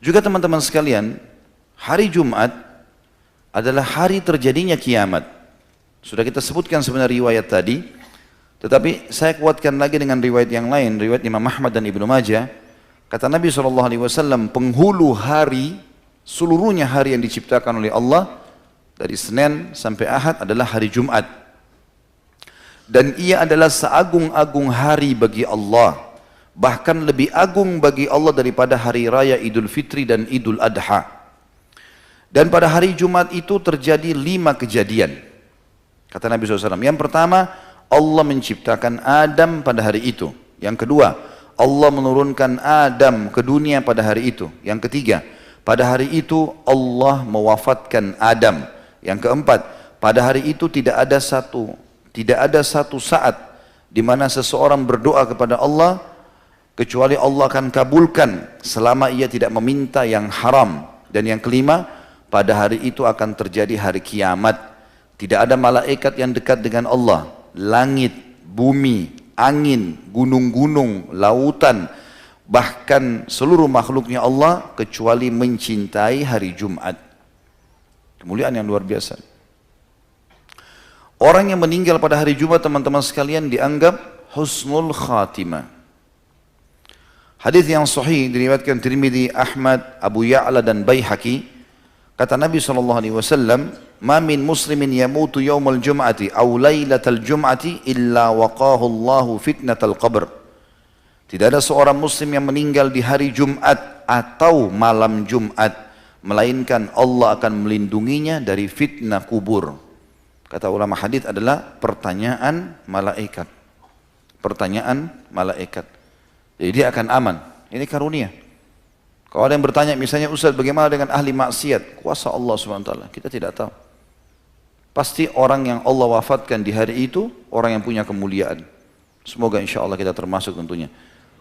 Juga teman-teman sekalian, hari Jumat adalah hari terjadinya kiamat. Sudah kita sebutkan sebenarnya riwayat tadi, tetapi saya kuatkan lagi dengan riwayat yang lain, riwayat Imam Ahmad dan Ibnu Majah. Kata Nabi SAW, penghulu hari, seluruhnya hari yang diciptakan oleh Allah, dari Senin sampai Ahad adalah hari Jumat. Dan ia adalah seagung-agung hari bagi Allah. Bahkan lebih agung bagi Allah daripada hari raya Idul Fitri dan Idul Adha. Dan pada hari Jumat itu terjadi 5 kejadian. Kata Nabi SAW, yang pertama, Allah menciptakan Adam pada hari itu. Yang kedua, Allah menurunkan Adam ke dunia pada hari itu. Yang ketiga, pada hari itu Allah mewafatkan Adam. Yang keempat, pada hari itu tidak ada satu saat di mana seseorang berdoa kepada Allah kecuali Allah akan kabulkan selama ia tidak meminta yang haram. Dan yang kelima, pada hari itu akan terjadi hari kiamat. Tidak ada malaikat yang dekat dengan Allah. Langit, bumi, angin, gunung-gunung, lautan, bahkan seluruh makhluknya Allah kecuali mencintai hari Jumat. Kemuliaan yang luar biasa. Orang yang meninggal pada hari Jumat, teman-teman sekalian, dianggap husnul khatimah. Hadis yang sahih diriwayatkan Tirmidzi, Ahmad, Abu Ya'la dan Baihaqi. Kata Nabi SAW, "Ma min muslimin yamutu yaumal jum'ati aw lailatal jum'ati illa waqahu Allahu fitnatal qabr." Tidak ada seorang muslim yang meninggal di hari Jumat atau malam Jumat, melainkan Allah akan melindunginya dari fitnah kubur. Kata ulama hadis adalah pertanyaan malaikat. Pertanyaan malaikat. Jadi dia akan aman. Ini karunia. Kalau ada yang bertanya misalnya, Ustaz bagaimana dengan ahli maksiat? Kuasa Allah SWT, kita tidak tahu. Pasti orang yang Allah wafatkan di hari itu, orang yang punya kemuliaan. Semoga insya Allah kita termasuk tentunya.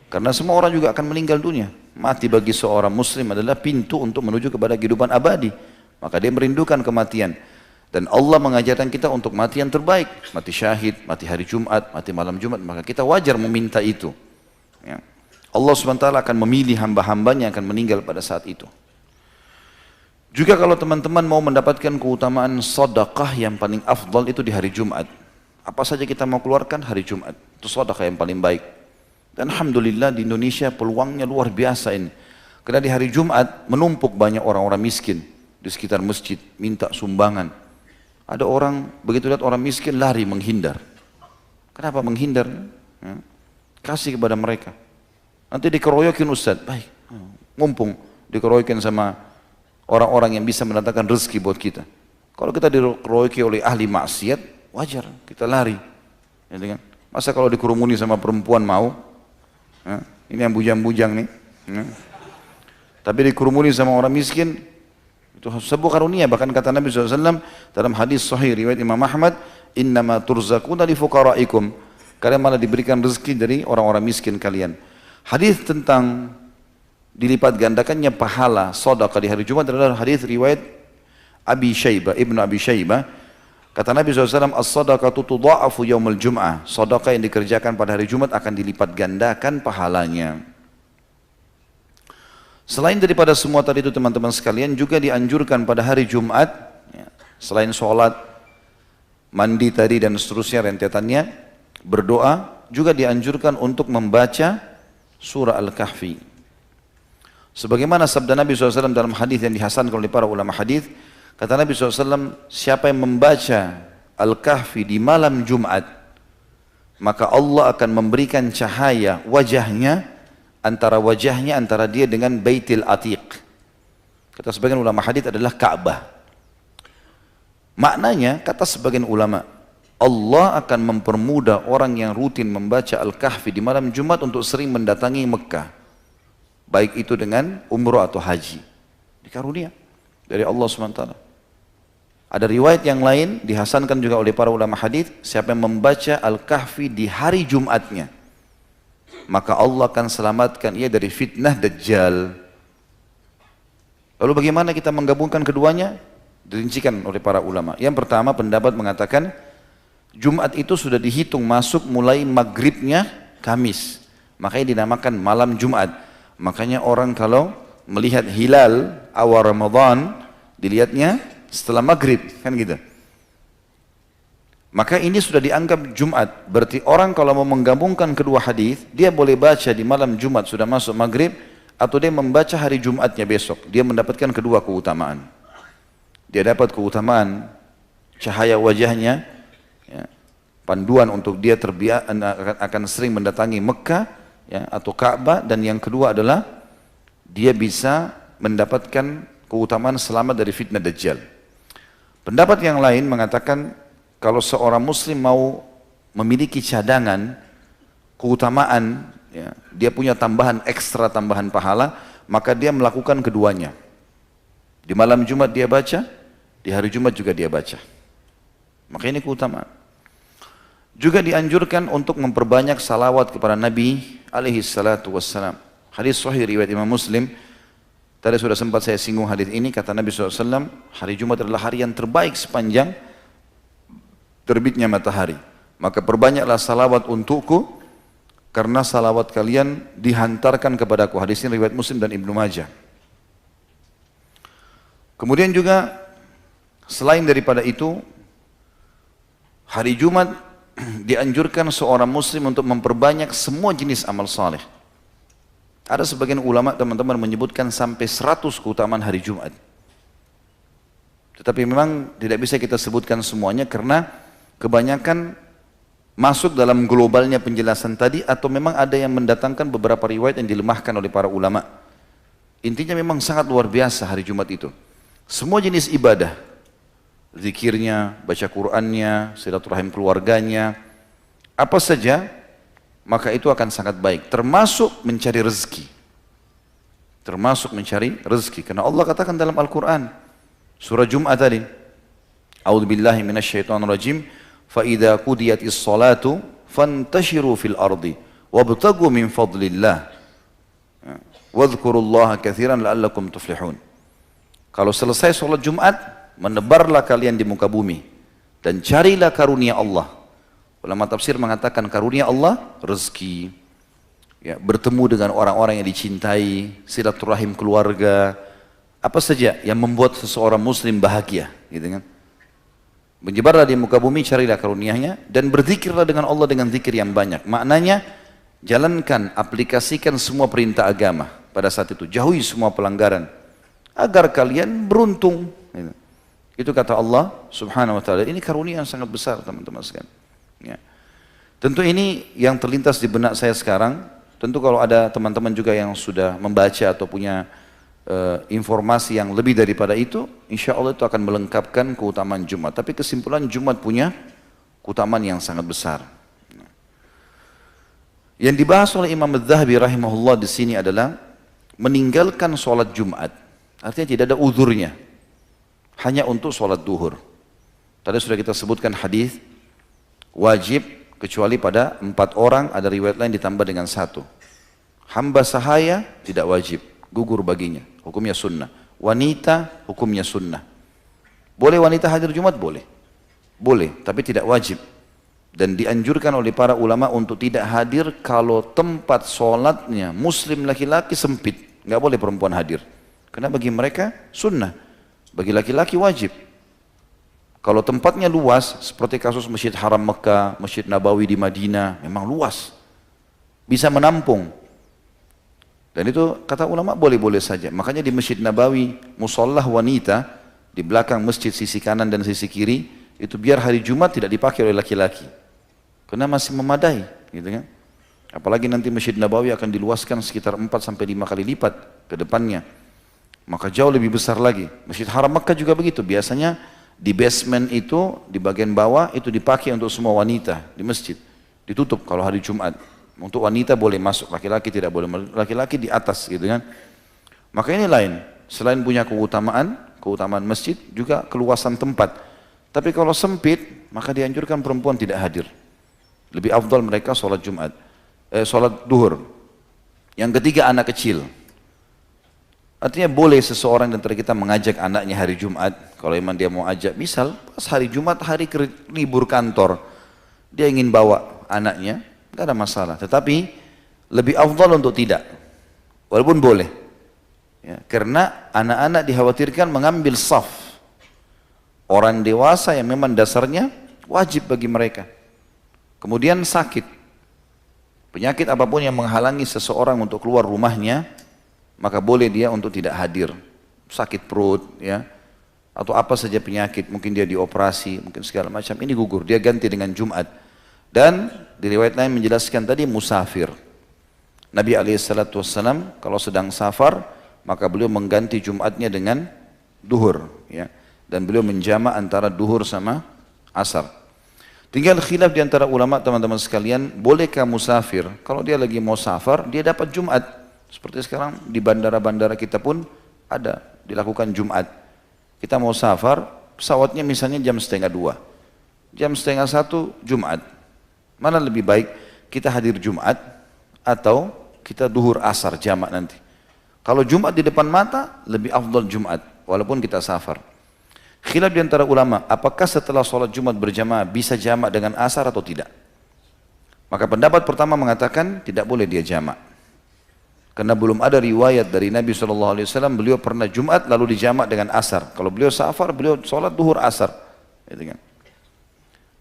Karena semua orang juga akan meninggal dunia. Mati bagi seorang muslim adalah pintu untuk menuju kepada kehidupan abadi. Maka dia merindukan kematian. Dan Allah mengajarkan kita untuk mati yang terbaik. Mati syahid, mati hari Jumat, mati malam Jumat. Maka kita wajar meminta itu. Ya. Allah SWT akan memilih hamba-hambanya yang akan meninggal pada saat itu. Juga kalau teman-teman mau mendapatkan keutamaan sedekah yang paling afdal itu di hari Jumat. Apa saja kita mau keluarkan hari Jumat. Itu sedekah yang paling baik. Dan Alhamdulillah di Indonesia peluangnya luar biasa ini. Karena di hari Jumat menumpuk banyak orang-orang miskin di sekitar masjid minta sumbangan. Ada orang begitu lihat orang miskin lari menghindar. Kenapa menghindar? Ya. Kasih kepada mereka. Nanti dikeroyokin Ustaz. Baik, mumpung dikeroyokin sama orang-orang yang bisa mendatangkan rezeki buat kita. Kalau kita dikeroyoki oleh ahli maksiat, wajar kita lari. Ya, masa kalau dikerumuni sama perempuan mau? Ya, ini yang bujang-bujang nih. Ya. Tapi dikerumuni sama orang miskin, itu sebuah karunia. Bahkan kata Nabi SAW dalam hadis sahih riwayat Imam Ahmad, "Innama turzaquna li fuqaraikum." Kalian malah diberikan rezeki dari orang-orang miskin kalian. Hadis tentang dilipat gandakannya pahala sedekah di hari Jumat adalah hadis riwayat Abi Syaibah, Ibnu Abi Syaibah. Kata Nabi SAW, "As-sadaqatu tudha'afu yaumil jum'ah." Sedekah yang dikerjakan pada hari Jumat akan dilipat gandakan pahalanya. Selain daripada semua tadi itu teman-teman sekalian, juga dianjurkan pada hari Jumat, ya, selain sholat, mandi tadi dan seterusnya rentetannya, berdoa, juga dianjurkan untuk membaca surah Al-Kahfi. Sebagaimana sabda Nabi SAW dalam hadis yang dihasankan oleh para ulama hadis, kata Nabi SAW, siapa yang membaca Al-Kahfi di malam Jumat, maka Allah akan memberikan cahaya wajahnya antara dia dengan Baitul Atiq. Kata sebagian ulama hadis adalah Ka'bah. Maknanya, kata sebagian ulama, Allah akan mempermudah orang yang rutin membaca Al-Kahfi di malam Jumat untuk sering mendatangi Mekah. Baik itu dengan umrah atau haji. Dikarunia dari Allah SWT. Ada riwayat yang lain dihasankan juga oleh para ulama hadis, siapa yang membaca Al-Kahfi di hari Jumatnya, maka Allah akan selamatkan ia dari fitnah Dajjal. Lalu bagaimana kita menggabungkan keduanya? Dirincikan oleh para ulama. Yang pertama pendapat mengatakan Jumat itu sudah dihitung masuk mulai maghribnya Kamis, makanya dinamakan malam Jumat. Makanya orang kalau melihat hilal awal Ramadan, dilihatnya setelah maghrib, kan gitu. Maka ini sudah dianggap Jumat. Berarti orang kalau mau menggabungkan kedua hadis, dia boleh baca di malam Jumat sudah masuk maghrib, atau dia membaca hari Jumatnya besok. Dia mendapatkan kedua keutamaan. Dia dapat keutamaan cahaya wajahnya, ya, panduan untuk dia akan sering mendatangi Mekah, ya, atau Ka'bah, dan yang kedua adalah dia bisa mendapatkan keutamaan selamat dari fitnah Dajjal. Pendapat yang lain mengatakan kalau seorang muslim mau memiliki cadangan keutamaan, ya, dia punya tambahan ekstra, tambahan pahala, maka dia melakukan keduanya. Di malam Jumat dia baca, di hari Jumat juga dia baca. Maka ini keutamaan. Juga dianjurkan untuk memperbanyak salawat kepada Nabi alaihi salatu wassalam. Hadis sahih riwayat Imam Muslim. Tadi sudah sempat saya singgung hadis ini, kata Nabi SAW, hari Jumat adalah hari yang terbaik sepanjang terbitnya matahari. Maka perbanyaklah salawat untukku, karena salawat kalian dihantarkan kepadaku. Hadis ini riwayat Muslim dan Ibnu Majah. Kemudian juga selain daripada itu, hari Jumat dianjurkan seorang muslim untuk memperbanyak semua jenis amal saleh. Ada sebagian ulama teman-teman menyebutkan sampai 100 keutamaan hari Jumat. Tetapi memang tidak bisa kita sebutkan semuanya karena kebanyakan masuk dalam globalnya penjelasan tadi, atau memang ada yang mendatangkan beberapa riwayat yang dilemahkan oleh para ulama. Intinya memang sangat luar biasa hari Jumat itu. Semua jenis ibadah, zikirnya, baca Qur'annya, silaturahim keluarganya, apa saja, maka itu akan sangat baik, termasuk mencari rezeki. Termasuk mencari rezeki, karena Allah katakan dalam Al-Quran, surah Jum'ah tadi, A'udzubillahi minasyaitonirrajim, فَإِذَا قُضِيَتِ الصَّلَاةُ فَانْتَشِرُوا فِي الْأَرْضِ وَابْتَغُوا مِنْ فَضْلِ اللَّهِ وَاذْكُرُوا اللَّهَ كَثِيرًا لَعَلَّكُمْ تُفْلِحُونَ. Kalau selesai sholat Jumat, menebarlah kalian di muka bumi dan carilah karunia Allah. Ulama tafsir mengatakan karunia Allah, rezeki, ya, bertemu dengan orang-orang yang dicintai, silaturahim keluarga, apa saja yang membuat seseorang muslim bahagia, gitu kan. Menyebarlah di muka bumi, carilah karunia-Nya, dan berzikirlah dengan Allah dengan zikir yang banyak. Maknanya, jalankan, aplikasikan semua perintah agama pada saat itu, jauhi semua pelanggaran, agar kalian beruntung. Itu kata Allah subhanahu wa ta'ala. Ini karunia yang sangat besar teman-teman sekalian. Ya. Tentu ini yang terlintas di benak saya sekarang. Tentu kalau ada teman-teman juga yang sudah membaca atau punya informasi yang lebih daripada itu, insya Allah itu akan melengkapkan keutamaan Jumat. Tapi kesimpulan, Jumat punya keutamaan yang sangat besar. Yang dibahas oleh Imam Az-Zahabi rahimahullah di sini adalah meninggalkan sholat Jumat. Artinya tidak ada uzurnya, hanya untuk sholat duhur. Tadi sudah kita sebutkan hadis wajib kecuali pada 4 orang, ada riwayat lain ditambah dengan 1. Hamba sahaya tidak wajib, gugur baginya, hukumnya sunnah. Wanita hukumnya sunnah. Boleh wanita hadir Jumat? Boleh. Boleh, tapi tidak wajib. Dan dianjurkan oleh para ulama untuk tidak hadir kalau tempat sholatnya muslim laki-laki sempit. Nggak boleh perempuan hadir. Karena bagi mereka sunnah, bagi laki-laki wajib. Kalau tempatnya luas, seperti kasus Masjid Haram Mekah, Masjid Nabawi di Madinah, memang luas, bisa menampung. Dan itu kata ulama boleh-boleh saja. Makanya di Masjid Nabawi, musollah wanita di belakang masjid sisi kanan dan sisi kiri, itu biar hari Jumat tidak dipakai oleh laki-laki, karena masih memadai, gitu kan. Apalagi nanti Masjid Nabawi akan diluaskan sekitar 4-5 kali lipat ke depannya, maka jauh lebih besar lagi. Masjid Haram Mekah juga begitu, biasanya di basement itu, di bagian bawah itu dipakai untuk semua wanita di masjid, ditutup kalau hari Jumat. Untuk wanita boleh masuk, laki-laki tidak boleh, laki-laki di atas, gitu kan. Maka ini lain, selain punya keutamaan masjid, juga keluasan tempat. Tapi kalau sempit, maka dianjurkan perempuan tidak hadir. Lebih afdal mereka sholat Jumat, sholat duhur. Yang ketiga, anak kecil. Artinya boleh seseorang di antara kita mengajak anaknya hari Jumat, kalau memang dia mau ajak. Misal pas hari Jumat, hari libur kantor, dia ingin bawa anaknya, nggak ada masalah. Tetapi lebih afdal untuk tidak, walaupun boleh. Ya, karena anak-anak dikhawatirkan mengambil saf. Orang dewasa yang memang dasarnya wajib bagi mereka. Kemudian sakit. Penyakit apapun yang menghalangi seseorang untuk keluar rumahnya, maka boleh dia untuk tidak hadir. Sakit perut, ya, atau apa saja penyakit, mungkin dia dioperasi, mungkin segala macam, ini gugur, dia ganti dengan Jumat. Dan di riwayat lain menjelaskan tadi musafir. Nabi SAW kalau sedang safar, maka beliau mengganti Jumatnya dengan duhur, ya, dan beliau menjamak antara duhur sama asar. Tinggal khilaf di antara ulama, teman-teman sekalian, bolehkah musafir kalau dia lagi mau safar dia dapat Jumat? Seperti sekarang di bandara-bandara kita pun ada dilakukan Jumat. Kita mau safar, pesawatnya misalnya jam 12:30, jam 12:30 Jumat. Mana lebih baik kita hadir Jumat atau kita duhur asar jamak nanti? Kalau Jumat di depan mata, lebih afdal Jumat, walaupun kita safar. Khilaf di antara ulama, apakah setelah sholat Jumat berjamaah bisa jamak dengan asar atau tidak? Maka pendapat pertama mengatakan tidak boleh dia jamak. Karena belum ada riwayat dari Nabi SAW, beliau pernah Jumat lalu dijamak dengan asar. Kalau beliau safar, beliau sholat duhur asar. Gitu kan.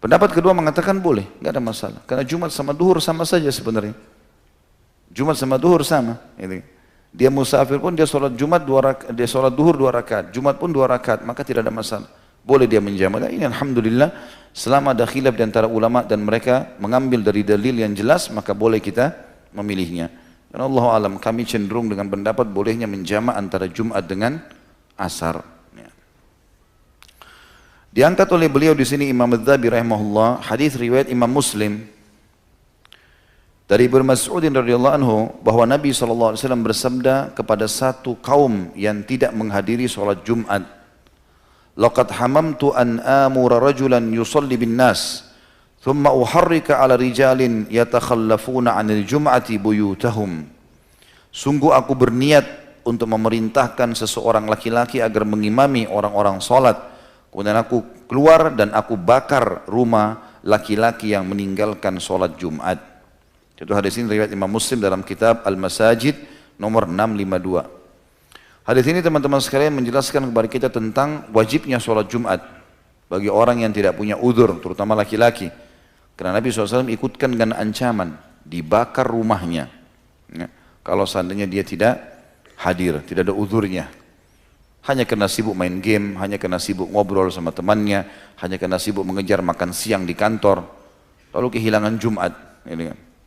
Pendapat kedua mengatakan boleh, nggak ada masalah. Karena Jumat sama duhur sama saja sebenarnya. Jumat sama duhur sama. Gitu kan. Dia musafir pun dia sholat Jumat dia sholat duhur 2 rakaat, Jumat pun 2 rakaat, maka tidak ada masalah. Boleh dia menjamak. Ini alhamdulillah selama ada khilaf di antara ulama dan mereka mengambil dari dalil yang jelas, maka boleh kita memilihnya. Dan Allah alam, kami cenderung dengan pendapat bolehnya menjamak antara Jumat dengan asar. Ya. Diangkat oleh beliau di sini Imam Adz-Dzahabi rahimahullah, hadis riwayat Imam Muslim dari Ibnu Mas'ud radhiyallahu anhu bahwa Nabi SAW bersabda kepada satu kaum yang tidak menghadiri sholat Jumat, laqad hamamtu an amura rajulan yusalli bin nas thumma uharrika ala rijalin yatakhallafuna 'anil jum'ati buyutahum. Sungguh aku berniat untuk memerintahkan seseorang laki-laki agar mengimami orang-orang sholat, kemudian aku keluar dan aku bakar rumah laki-laki yang meninggalkan sholat Jumat. Itu hadis ini riwayat Imam Muslim dalam kitab Al-Masajid nomor 652. Hadis ini teman-teman sekalian menjelaskan kepada kita tentang wajibnya sholat Jumat bagi orang yang tidak punya udzur, terutama laki-laki. Karena Nabi SAW ikutkan dengan ancaman, dibakar rumahnya. Ya, kalau seandainya dia tidak hadir, tidak ada udzurnya. Hanya karena sibuk main game, hanya karena sibuk ngobrol sama temannya, hanya karena sibuk mengejar makan siang di kantor, lalu kehilangan Jumat.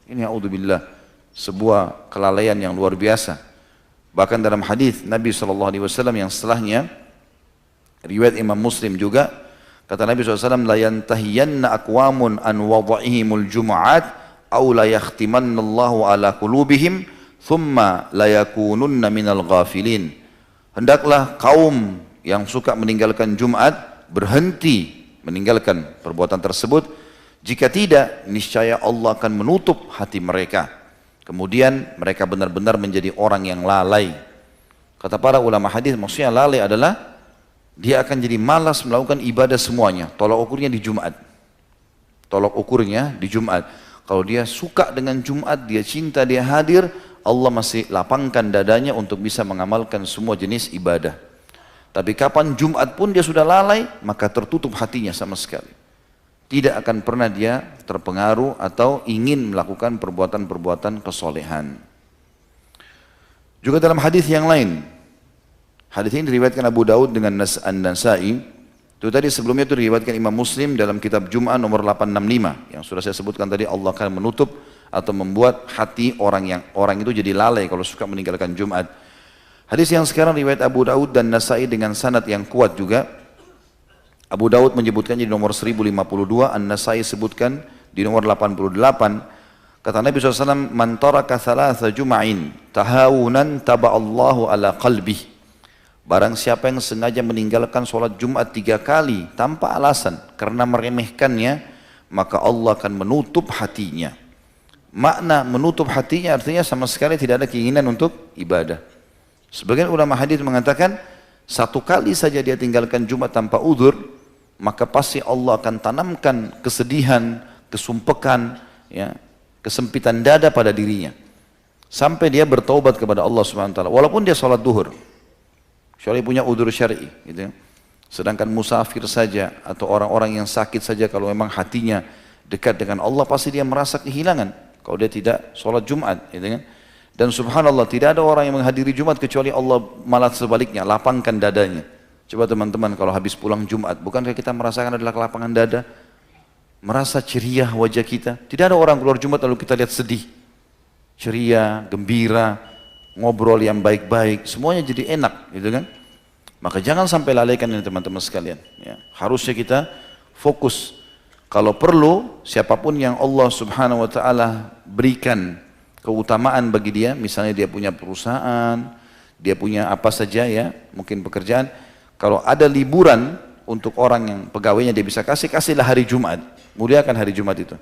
Ini a'udzubillah, sebuah kelalaian yang luar biasa. Bahkan dalam hadis Nabi SAW yang setelahnya, riwayat Imam Muslim juga, kata Nabi SAW, la yantahiyanna aqwamun an wada'ihimul jum'at aw la yakhtimannallahu ala qulubihim thumma la yakununna minal ghafilin. Hendaklah kaum yang suka meninggalkan Jumat berhenti meninggalkan perbuatan tersebut. Jika tidak, niscaya Allah akan menutup hati mereka. Kemudian mereka benar-benar menjadi orang yang lalai. Kata para ulama hadis, maksudnya lalai adalah dia akan jadi malas melakukan ibadah semuanya. Tolak ukurnya di Jumat. Tolak ukurnya di Jumat. Kalau dia suka dengan Jumat, dia cinta, dia hadir, Allah masih lapangkan dadanya untuk bisa mengamalkan semua jenis ibadah. Tapi kapan Jumat pun dia sudah lalai, maka tertutup hatinya sama sekali. Tidak akan pernah dia terpengaruh atau ingin melakukan perbuatan-perbuatan kesolehan. Juga dalam hadis yang lain, hadis ini diriwayatkan Abu Daud dengan An-Nasai. Itu tadi sebelumnya itu diriwayatkan Imam Muslim dalam kitab Jum'ah nomor 865 yang sudah saya sebutkan tadi. Allah akan menutup atau membuat hati orang itu jadi lalai kalau suka meninggalkan Jumat. Hadis yang sekarang riwayat Abu Daud dan Nasai dengan sanad yang kuat juga. Abu Daud menyebutkannya di nomor 1052, An-Nasai sebutkan di nomor 88. Kata Nabi SAW, man taraka thalatha jum'ain tahawunan taba'allahu ala qalbih. Barang siapa yang sengaja meninggalkan sholat Jumat 3 kali tanpa alasan karena meremehkannya, maka Allah akan menutup hatinya. Makna menutup hatinya artinya sama sekali tidak ada keinginan untuk ibadah. Sebagian ulama hadis mengatakan 1 kali saja dia tinggalkan Jumat tanpa udzur, maka pasti Allah akan tanamkan kesedihan, kesumpekan, ya, kesempitan dada pada dirinya. sampai dia bertaubat kepada Allah Subhanahu wa taala walaupun dia sholat duhur, kecuali punya udzur syar'i gitu ya. Sedangkan musafir saja atau orang-orang yang sakit saja kalau memang hatinya dekat dengan Allah pasti dia merasa kehilangan kalau dia tidak sholat Jumat gitu kan. Dan subhanallah tidak ada orang yang menghadiri Jumat kecuali Allah malah sebaliknya lapangkan dadanya. Coba teman-teman kalau habis pulang Jumat, bukankah kita merasakan adalah kelapangan dada? Merasa ceria wajah kita. Tidak ada orang keluar Jumat lalu kita lihat sedih. Ceria, gembira, ngobrol yang baik-baik, semuanya jadi enak gitu kan. Maka jangan sampai lalaikan ini teman-teman sekalian. Ya. Harusnya kita fokus. Kalau perlu, siapapun yang Allah Subhanahu wa taala berikan keutamaan bagi dia, misalnya dia punya perusahaan, dia punya apa saja ya, mungkin pekerjaan, kalau ada liburan untuk orang yang pegawainya dia bisa kasihlah hari Jumat, muliakan hari Jumat itu.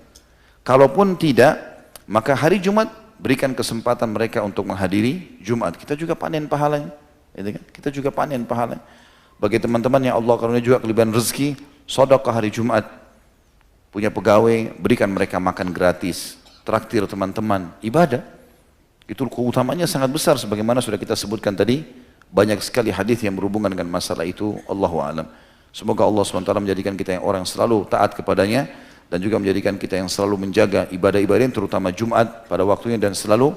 Kalaupun tidak, maka hari Jumat berikan kesempatan mereka untuk menghadiri Jumat. Kita juga panen pahalanya. Kita juga panen pahalanya. Bagi teman-teman yang Allah karunia juga kelebihan rezeki, sedekah hari Jumat. Punya pegawai, berikan mereka makan gratis. Traktir teman-teman, ibadah. Itu keutamanya sangat besar sebagaimana sudah kita sebutkan tadi. Banyak sekali hadis yang berhubungan dengan masalah itu. Allahu a'lam. Semoga Allah SWT menjadikan kita yang orang selalu taat kepadanya dan juga menjadikan kita yang selalu menjaga ibadah-ibadah terutama Jumat pada waktunya dan selalu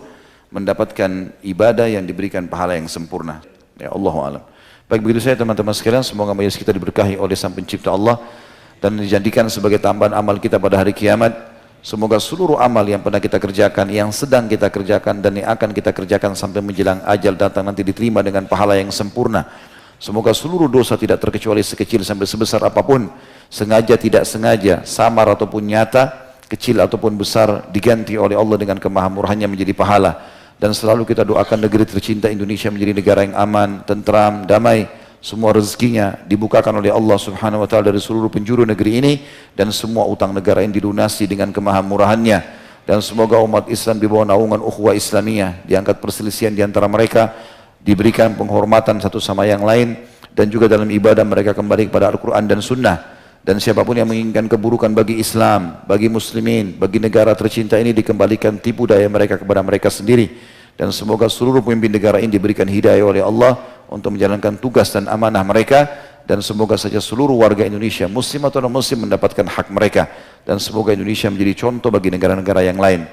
mendapatkan ibadah yang diberikan pahala yang sempurna. Ya Allahu a'lam. Baik begitu saya teman-teman sekalian, semoga majelis kita diberkahi oleh Sang Pencipta Allah dan dijadikan sebagai tambahan amal kita pada hari kiamat. Semoga seluruh amal yang pernah kita kerjakan, yang sedang kita kerjakan dan yang akan kita kerjakan sampai menjelang ajal datang nanti diterima dengan pahala yang sempurna. Semoga seluruh dosa tidak terkecuali sekecil sampai sebesar apapun, sengaja tidak sengaja, samar ataupun nyata, kecil ataupun besar, diganti oleh Allah dengan kemahamurahannya menjadi pahala. Dan selalu kita doakan negeri tercinta Indonesia menjadi negara yang aman, tentram, damai. Semua rezekinya dibukakan oleh Allah Subhanahu wa taala dari seluruh penjuru negeri ini dan semua utang negara ini dilunasi dengan kemahamurahannya. Dan semoga umat Islam di bawah naungan ukhuwah Islamiyah, diangkat perselisihan di antara mereka, diberikan penghormatan satu sama yang lain dan juga dalam ibadah mereka kembali kepada Al-Qur'an dan Sunnah. Dan siapapun yang menginginkan keburukan bagi Islam, bagi muslimin, bagi negara tercinta ini dikembalikan tipu daya mereka kepada mereka sendiri. Dan semoga seluruh pemimpin negara ini diberikan hidayah oleh Allah untuk menjalankan tugas dan amanah mereka. Dan semoga saja seluruh warga Indonesia, muslim atau non-muslim mendapatkan hak mereka. Dan semoga Indonesia menjadi contoh bagi negara-negara yang lain.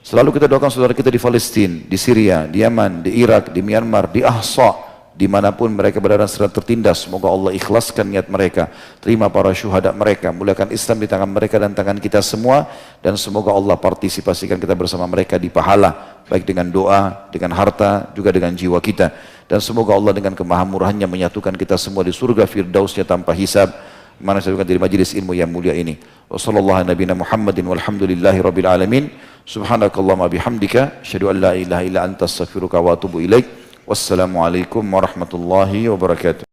Selalu kita doakan saudara kita di Palestina, di Syria, di Yaman, di Irak, di Myanmar, di Ahsa, dimanapun mereka berada sedang tertindas. Semoga Allah ikhlaskan niat mereka, terima para syuhada mereka, muliakan Islam di tangan mereka dan tangan kita semua, dan semoga Allah partisipasikan kita bersama mereka di pahala, baik dengan doa, dengan harta, juga dengan jiwa kita. Dan semoga Allah dengan kemahamurahannya menyatukan kita semua di surga firdausnya tanpa hisab, mana saya di majelis ilmu yang mulia ini. Wassallallahu ala nabiyina Muhammadin walhamdulillahi rabbil alamin. Subhanakallahumma bihamdika asyhadu an la ilaha illa anta astaghfiruka wa atubu ilaik. Wassalamualaikum warahmatullahi wabarakatuh.